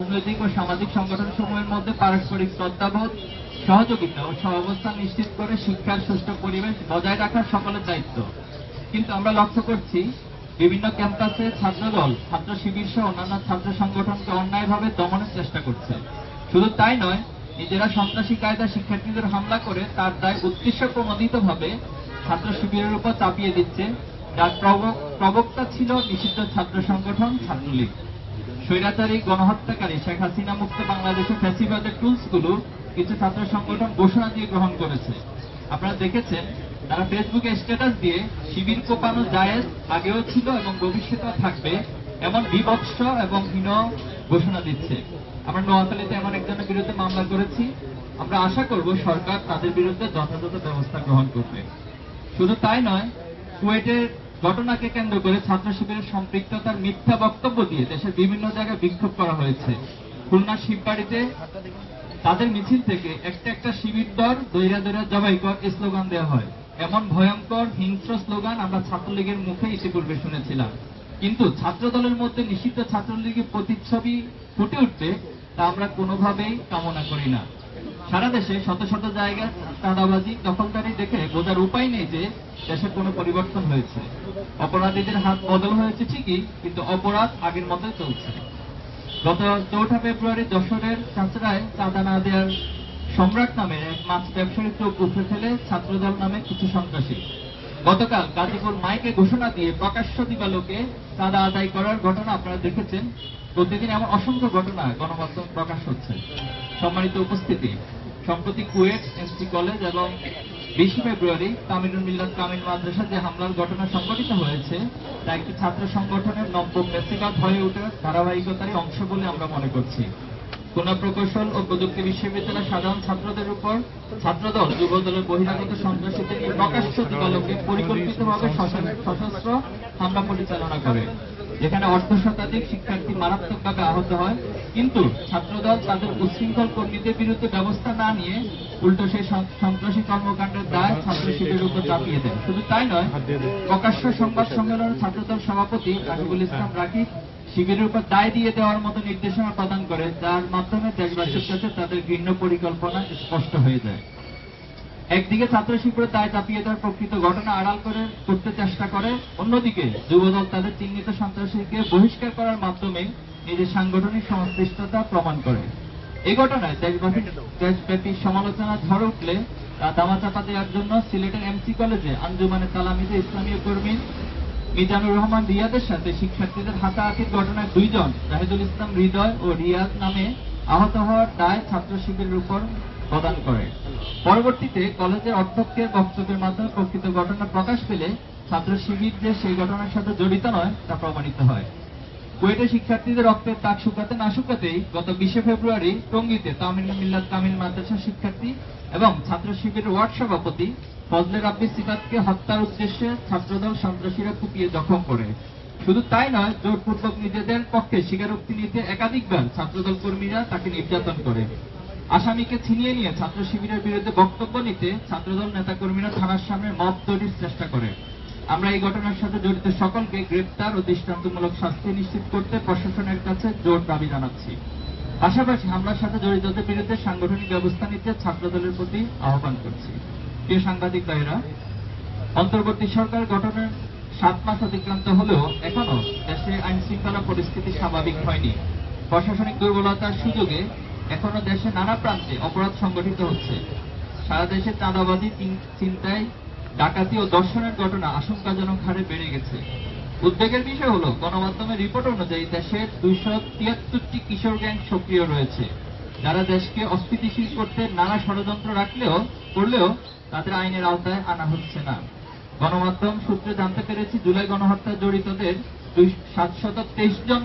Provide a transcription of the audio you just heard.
রাজনৈতিক ও সামাজিক সংগঠনসমূহের মধ্যে পারস্পরিক শ্রদ্ধাবোধ, সহযোগিতা ও সহাবস্থান নিশ্চিত করে শিক্ষার সুষ্ঠু পরিবেশ বজায় রাখা সকলের দায়িত্ব। কিন্তু আমরা লক্ষ্য করছি, বিভিন্ন ক্যাম্পাসে ছাত্রদল, ছাত্র শিবির সহ অন্যান্য ছাত্র সংগঠনকে অন্যায়ভাবে দমনের চেষ্টা করছে। শুধু তাই নয়, নিজেরা সন্ত্রাসী কায়দায় শিক্ষার্থীদের হামলা করে তার দায় উদ্দেশ্য প্রণোদিতভাবে ছাত্র শিবিরের উপর চাপিয়ে দিচ্ছে, যার প্রবক্তা ছিল নিষিদ্ধ ছাত্র সংগঠন ছাত্রলীগ। স্বৈরাচারী গণহত্যাকারী শেখ হাসিনা মুক্ত বাংলাদেশে ফ্যাসিবাদের টুলসগুলো কিছু ছাত্র সংগঠন ঘোষণা দিয়ে গ্রহণ করেছে। আপনারা দেখেছেন, তারা ফেসবুকে স্ট্যাটাস দিয়ে শিবির কোপানো জায়েজ আগেও ছিল এবং ভবিষ্যতেও থাকবে এমন বিভৎস এবং হীন ঘোষণা দিচ্ছে। আমরা নোয়াখালীতে এমন একজনের বিরুদ্ধে মামলা করেছি। আমরা আশা করব সরকার তাদের বিরুদ্ধে যথাযথ ব্যবস্থা গ্রহণ করবে। শুধু তাই নয়, কুয়েটের ঘটনাকে কেন্দ্র করে ছাত্র শিবিরের সম্পৃক্ততার মিথ্যা বক্তব্য দিয়ে দেশের বিভিন্ন জায়গায় বিক্ষোভ করা হয়েছে। খুলনা শিববাড়িতে তাদের মিছিল থেকে একটা শিবির দর দৈরা দৈরা জবাই কর স্লোগান দেওয়া হয়। এমন ভয়ঙ্কর হিংস্র স্লোগান আমরা ছাত্রলীগের মুখে ইতিপূর্বে শুনেছিলাম। কিন্তু ছাত্র দলের মধ্যে নিষিদ্ধ ছাত্রলীগের প্রতিচ্ছবি ফুটে উঠবে তা আমরা কোনোভাবেই কামনা করি না। সারা দেশে শত শত জায়গায় চাঁদাবাজি, দখলদারি দেখে বোঝার উপায় নেই যে দেশে কোনো পরিবর্তন হয়েছে। অপরাধীদের হাত বদল হয়েছে ঠিকই, কিন্তু অপরাধ আগের মতোই চলছে। গত 4 ফেব্রুয়ারি যশোরের চাঁচড়ায় চাঁদা না দেওয়ার সম্রাট নামের এক মাছ ব্যবসায়ীর চোখ উপড়ে ফেলে ছাত্রদল নামে কিছু সন্ত্রাসী গতকাল গাজীপুর মাইকে ঘোষণা দিয়ে প্রকাশ্য দিবালোকে চাঁদা আদায় করার ঘটনা আপনারা দেখেছেন। প্রতিদিন এমন অসংখ্য ঘটনা গণমাধ্যম প্রকাশ হচ্ছে। সম্মানিত উপস্থিতি, সম্প্রতি কুয়েট এসটি কলেজ এবং 20 ফেব্রুয়ারি তামিলুল মিল্লাত কামিল মাদ্রাসা যে হামলার ঘটনা সংঘটিত হয়েছে তা একটি ছাত্র সংগঠনের নব্য ফ্যাসিবাদ হয়ে ওঠার ধারাবাহিকতারই অংশ বলে আমরা মনে করছি। খুলনা প্রকৌশল ও প্রযুক্তি বিশ্ববিদ্যালয়ের সাধারণ ছাত্রদের উপর ছাত্রদল যুবদলের বহিরাগত সন্ত্রাসীদের নিয়ে প্রকাশ্য দিবালোকে পরিকল্পিতভাবে সশস্ত্র হামলা পরিচালনা করে, যেখানে অর্ধশতাধিক শিক্ষার্থী মারাত্মকভাবে আহত হয়। কিন্তু ছাত্রদল তাদের উচ্ছৃঙ্খল কর্মীদের বিরুদ্ধে ব্যবস্থা না নিয়ে উল্টো সেই সন্ত্রাসী কর্মকাণ্ডের দায় ছাত্র শিবিরের উপর চাপিয়ে দেয়। শুধু তাই নয়, প্রকাশ্য সংবাদ সম্মেলনে ছাত্রদল সভাপতি রাকিবুল ইসলাম রাকিব শিবিরের উপর দায় দিয়ে দেওয়ার মতো নির্দেশনা প্রদান করে, যার মাধ্যমে দেশবাসীর কাছে তাদের ঘৃণ্য পরিকল্পনা স্পষ্ট হয়ে যায়। একদিকে ছাত্র শিবিরের দায় চাপিয়ে দেওয়ার প্রকৃত ঘটনা আড়াল করতে চেষ্টা করে, অন্যদিকে যুবদল তাদের চিহ্নিত সন্ত্রাসীকে বহিষ্কার করার মাধ্যমে নিজের সাংগঠনিক সংশ্লিষ্টতা প্রমাণ করে। এই ঘটনায় দেশব্যাপী সমালোচনা ঝড় উঠলে তা দামাচাপা দেওয়ার জন্য সিলেটের এমসি কলেজে আঞ্জুমানে তালামিজে ইসলামীয় কর্মী মিজানুর রহমান রিয়াদের সাথে শিক্ষার্থীদের হাতাহাতির ঘটনায় 2 জন জাহিদুল ইসলাম হৃদয় ও রিয়াদ নামে আহত হওয়ার দায় ছাত্র শিবিরের উপর প্রদান করে। পরবর্তীতে কলেজের অধ্যক্ষের বক্তব্যের মাধ্যমে প্রকৃত ঘটনা প্রকাশ পেলে ছাত্র শিবির যে সেই ঘটনার সাথে জড়িত নয় তা প্রমাণিত হয়। কুয়েটে শিক্ষার্থীদের রক্তের তাক শুকাতে না শুকাতেই গত 20 ফেব্রুয়ারি টঙ্গীতে তামিলুল মিল্লাত কামিল মাদ্রাসার শিক্ষার্থী এবং ছাত্র শিবিরের ওয়ার্ড সভাপতি ফজলে রাব্বি সিফাতকে হত্যার উদ্দেশ্যে ছাত্রদল সন্ত্রাসীরা কুপিয়ে জখম করে। শুধু তাই নয়, জোরপূর্বক নিজেদের পক্ষে স্বীকারোক্তি নিতে একাধিকবার ছাত্রদল কর্মীরা তাকে নির্যাতন করে। আসামিকে ছিনিয়ে নিয়ে ছাত্র শিবিরের বিরুদ্ধে বক্তব্য নিতে ছাত্রদল নেতাকর্মীরা থানার সামনে মব তৈরির চেষ্টা করে। আমরা এই ঘটনার সাথে জড়িত সকলকে গ্রেপ্তার ও দৃষ্টান্তমূলক শাস্তি নিশ্চিত করতে প্রশাসনের কাছে জোর দাবি জানাচ্ছি। পাশাপাশি হামলার সাথে জড়িতদের বিরুদ্ধে সাংগঠনিক ব্যবস্থা নিতে ছাত্রদলের প্রতি আহ্বান করছি। প্রিয় সাংবাদিক ভাইরা, অন্তর্বর্তী সরকার গঠনের 7 মাস অতিক্রান্ত হলেও এখনো দেশে আইন শৃঙ্খলা পরিস্থিতি স্বাভাবিক হয়নি। প্রশাসনিক দুর্বলতার সুযোগে এখনো দেশে নানা প্রান্তে অপরাধ সংগঠিত হচ্ছে। সারা দেশে চাঁদাবাজি, ছিনতাই, ডাকাতি ও ধর্ষণের ঘটনা আশঙ্কাজনক হারে বেড়ে গেছে। উদ্বেগের বিষয় হলো, গণমাধ্যমের রিপোর্ট অনুযায়ী দেশের 273টি কিশোর গ্যাং সক্রিয় রয়েছে, যারা দেশকে অস্থিতিশীল করতে নানা ষড়যন্ত্র করলেও তাদের আইনের আওতায় আনা হচ্ছে না। গণমাধ্যম সূত্রে জানতে পেরেছি, জুলাই গণহত্যায় জড়িতদের 723 জন